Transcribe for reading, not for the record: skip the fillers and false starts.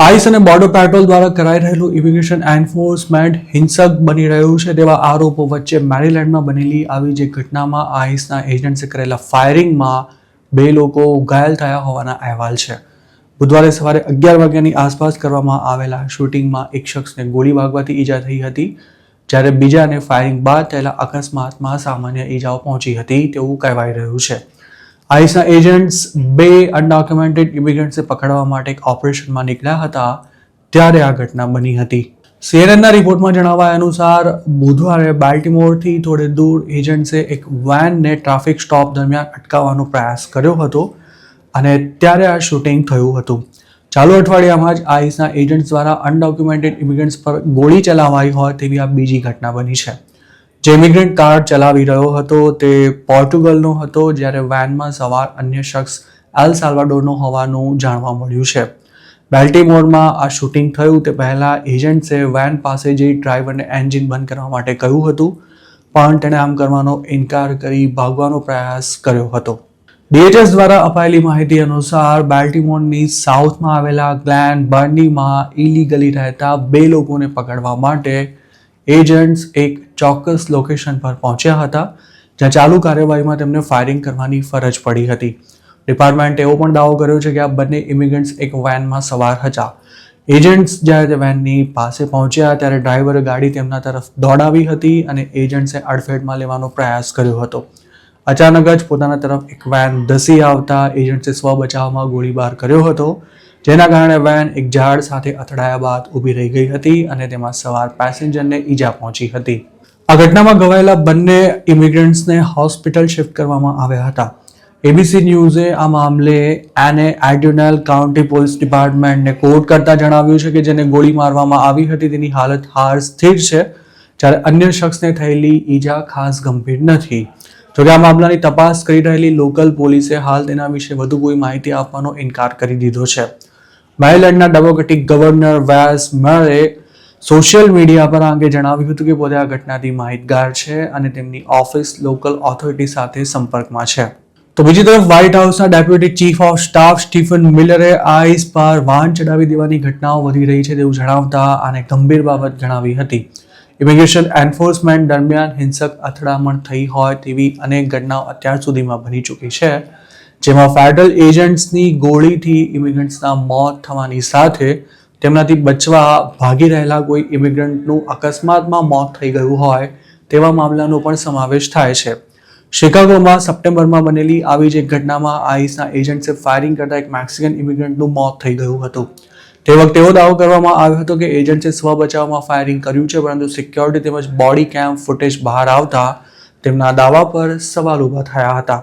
Ice અને border petrol દ્વારા કરાઈ રહેલું ઇમિગ્રેશન એન્ફોર્સમેન્ટ હિંસક બની રહ્યું છે તેવા આરોપો વચ્ચે મેરીલેન્ડમાં બનેલી આવી જે ઘટનામાં આઈસના એજન્ટ્સે કરેલા ફાયરિંગમાં 2 લોકો ઘાયલ થયા હોવાના અહેવાલ છે. બુધવારે સવારે 11 વાગ્યાની આસપાસ કરવામાં આવેલા શૂટિંગમાં એક શખ્સને ગોળી વાગવાથી ઈજા થઈ હતી, જ્યારે બીજાને ફાયરિંગ બાદ થયેલા અકસ્માતમાં સામાન્ય ઈજાઓ પહોંચી હતી તેવું કહેવાઈ રહ્યું છે. આઈસના એજન્ટ્સ 2 અનડોક્યુમેન્ટેડ ઇમિગ્રન્ટ્સને પકડવા માટે એક ઓપરેશનમાં નીકળ્યા હતા ત્યારે આ ઘટના બની હતી. સીએનએનના રિપોર્ટમાં જણાવાયા અનુસાર બુધવારે બાલ્ટિમોરથી થોડે દૂર એજન્ટ્સે એક વેનને ટ્રાફિક સ્ટોપ દરમિયાન અટકાવવાનો પ્રયાસ કર્યો હતો અને ત્યારે આ શૂટિંગ થયું હતું. ચાલુ અઠવાડિયામાં જ આઈસના એજન્ટ્સ દ્વારા અનડોક્યુમેન્ટેડ ઇમિગ્રન્ટ્સ પર ગોળી ચલાવાઈ હોય તેવી આ બીજી ઘટના બની છે. જે ઇમિગ્રન્ટ કાર ચલાવી રહ્યો હતો તે પોર્ટુગલનો હતો, જ્યારે વેનમાં સવાર અન્ય શખ્સ એલ સાલ્વાડોરનો હોવાનું જાણવા મળ્યું છે. બેલ્ટિમોરમાં આ શૂટિંગ થયું તે પહેલા એજન્ટ્સે વેન પાસે જઈ ડ્રાઈવરને એન્જિન બંધ કરવા માટે કહ્યું હતું, પણ તેણે આમ કરવાનો ઇનકાર કરી ભાગવાનો પ્રયાસ કર્યો હતો. DHS દ્વારા અપાયેલી માહિતી અનુસાર બેલ્ટિમોરની સાઉથમાં આવેલા ગ્લેન બર્નીમાં ઇલીગલી રહેતા 2 લોકોને પકડવા માટે એજન્ટ્સ એક ચોક્કસ લોકેશન પર પહોંચ્યા હતા, જ્યાં ચાલુ કાર્યવાહીમાં તેમને ફાયરિંગ કરવાની ફરજ પડી હતી. ડિપાર્ટમેન્ટે એવો પણ દાવો કર્યો છે કે આ બંને ઇમિગ્રન્ટ્સ એક વેનમાં સવાર હતા. એજન્ટ્સ જ્યારે તે વેનની પાસે પહોંચ્યા ત્યારે ડ્રાઈવરે ગાડી તેમના તરફ દોડાવી હતી અને એજન્ટ્સે અડફેટમાં લેવાનો પ્રયાસ કર્યો હતો. અચાનક જ પોતાના તરફ એક વેન ધસી આવતા એજન્ટ્સે સ્વ બચાવમાં ગોળીબાર કર્યો હતો, જેના કારણે વેન એક ઝાડ સાથે અથડાયા બાદ ઊભી રહી ગઈ હતી અને તેમાં સવાર પેસેન્જરને ઈજા પહોંચી હતી. આ ઘટનામાં ઘવાયેલા બંને ઇમિગ્રન્ટ્સને હોસ્પિટલ શિફ્ટ કરવામાં આવ્યા હતા. ABC ન્યૂઝે આ મામલે એને એડ્યુનલ કાઉન્ટી પોલીસ ડિપાર્ટમેન્ટને કોટ કરતા જણાવ્યું છે કે જેને ગોળી મારવામાં આવી હતી તેની હાલત હાલ સ્થિર છે, જ્યારે અન્ય શખ્સને થયેલી ઈજા ખાસ ગંભીર નથી. જોકે આ મામલાની તપાસ કરી રહેલી લોકલ પોલીસે હાલ તેના વિશે વધુ કોઈ માહિતી આપવાનો ઇનકાર કરી દીધો છે. મેરીલેન્ડના ડેમોક્રેટિક ગવર્નર વેસ મરે સોશિયલ મીડિયા પર આ અંગે જણાવ્યું હતું કે પોતે આ ઘટનાથી માહિતગાર છે અને તેમની ઓફિસ લોકલ ઓથોરિટી સાથે સંપર્કમાં છે. તો બીજી તરફ વ્હાઇટ હાઉસના deputy chief of staff Stephen મિલરે આઈસ પર વાહન ચડાવી દેવાની ઘટનાઓ વધી રહી છે તેવું જણાવતા આને ગંભીર બાબત ગણાવી હતી. ઇમિગ્રેશન એન્ફોર્સમેન્ટ દરમિયાન હિંસક અથડામણ થઈ હોય તેવી અનેક ઘટનાઓ અત્યાર સુધીમાં બની ચૂકી છે, જેમાં ફેડરલ એજન્ટ્સની ગોળીથી ઇમિગ્રન્ટ્સના મોત થવાની સાથે તેમનાથી બચવા ભાગી રહેલા કોઈ ઇમિગ્રન્ટનું અકસ્માતમાં મોત થઈ ગયું હોય તેવા મામલાનો પણ સમાવેશ થાય છે. શિકાગોમાં સપ્ટેમ્બરમાં બનેલી આવી જ એક ઘટનામાં આઈસના એજન્ટ્સે ફાયરિંગ કરતા એક મેક્સિકન ઇમિગ્રન્ટનું મોત થઈ ગયું હતું. તે વખતે એવો દાવો કરવામાં આવ્યો હતો કે એજન્ટ્સે સ્વ બચાવમાં ફાયરિંગ કર્યું છે, પરંતુ સિક્યોરિટી તેમજ બોડી કેમ ફૂટેજ બહાર આવતા તેમના દાવા પર સવાલ ઊભા થયા હતા.